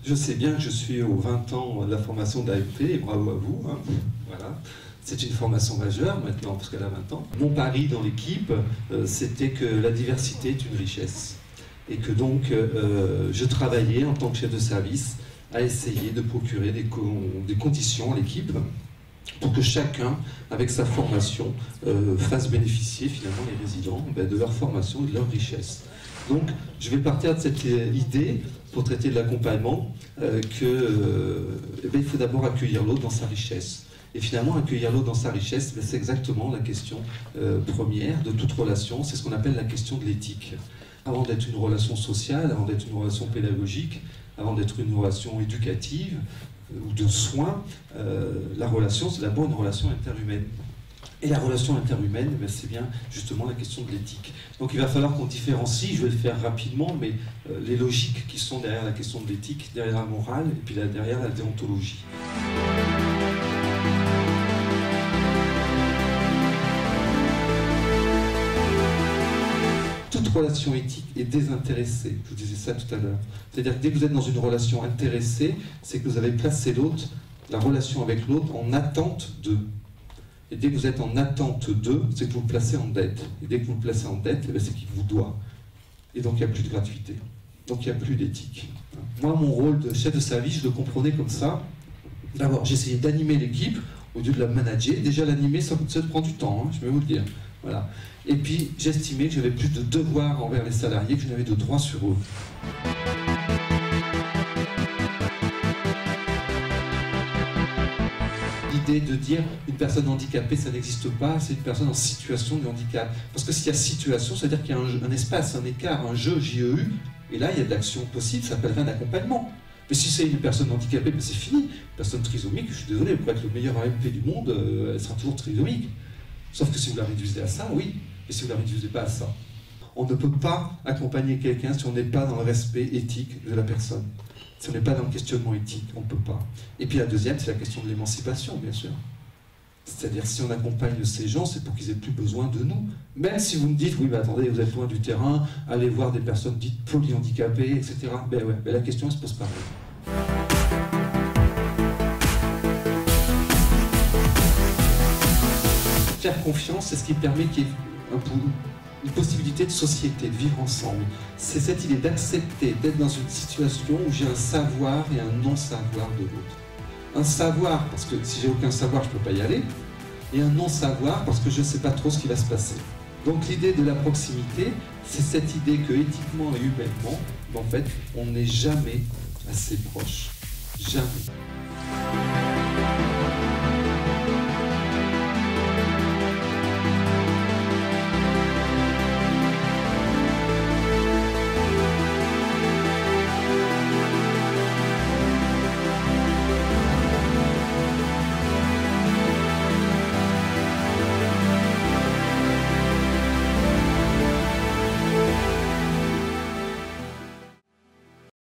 Je sais bien que je suis aux 20 ans de la formation d'AFP, et bravo à vous. Hein. Voilà. C'est une formation majeure maintenant, parce qu'elle a 20 ans. Mon pari dans l'équipe, c'était que la diversité est une richesse. Et que donc, je travaillais en tant que chef de service à essayer de procurer des conditions à l'équipe pour que chacun, avec sa formation, fasse bénéficier finalement les résidents de leur formation et de leur richesse. Donc, je vais partir de cette idée, pour traiter de l'accompagnement, il faut d'abord accueillir l'autre dans sa richesse. Et finalement, accueillir l'autre dans sa richesse, c'est exactement la question première de toute relation, c'est ce qu'on appelle la question de l'éthique. Avant d'être une relation sociale, avant d'être une relation pédagogique, avant d'être une relation éducative ou de soins, la relation, c'est d'abord une relation interhumaine. Et la relation interhumaine, c'est bien justement la question de l'éthique. Donc il va falloir qu'on différencie, je vais le faire rapidement, mais les logiques qui sont derrière la question de l'éthique, derrière la morale, et puis derrière la déontologie. Toute relation éthique est désintéressée, je vous disais ça tout à l'heure. C'est-à-dire que dès que vous êtes dans une relation intéressée, c'est que vous avez placé l'autre, la relation avec l'autre, en attente de. Et dès que vous êtes en attente d'eux, c'est que vous le placez en dette. Et dès que vous le placez en dette, c'est qu'il vous doit. Et donc il n'y a plus de gratuité. Donc il n'y a plus d'éthique. Moi, mon rôle de chef de service, je le comprenais comme ça. D'abord, j'essayais d'animer l'équipe au lieu de la manager. Déjà, l'animer, ça prend du temps, hein, je vais vous le dire. Voilà. Et puis, j'estimais que j'avais plus de devoirs envers les salariés que je n'avais de droits sur eux. L'idée de dire une personne handicapée, ça n'existe pas, c'est une personne en situation de handicap. Parce que s'il y a situation, c'est-à-dire qu'il y a un espace, un écart, un jeu, JEU, et là, il y a de l'action possible, ça s'appellerait un accompagnement. Mais si c'est une personne handicapée, c'est fini. Une personne trisomique, je suis désolé, pour être le meilleur AMP du monde, elle sera toujours trisomique. Sauf que si vous la réduisez à ça, oui, et si vous ne la réduisez pas à ça. On ne peut pas accompagner quelqu'un si on n'est pas dans le respect éthique de la personne. Si on n'est pas dans le questionnement éthique, on ne peut pas. Et puis la deuxième, c'est la question de l'émancipation, bien sûr. C'est-à-dire, si on accompagne ces gens, c'est pour qu'ils aient plus besoin de nous. Même si vous me dites, oui, mais attendez, vous êtes loin du terrain, allez voir des personnes dites polyhandicapées, etc. Ben ouais, ben la question, elle se pose pareil. Faire confiance, c'est ce qui permet qu'il y ait une possibilité de société, de vivre ensemble. C'est cette idée d'accepter, d'être dans une situation où j'ai un savoir et un non-savoir de l'autre. Un savoir, parce que si j'ai aucun savoir, je ne peux pas y aller, et un non-savoir, parce que je ne sais pas trop ce qui va se passer. Donc l'idée de la proximité, c'est cette idée que éthiquement et humainement, en fait, on n'est jamais assez proche. Jamais.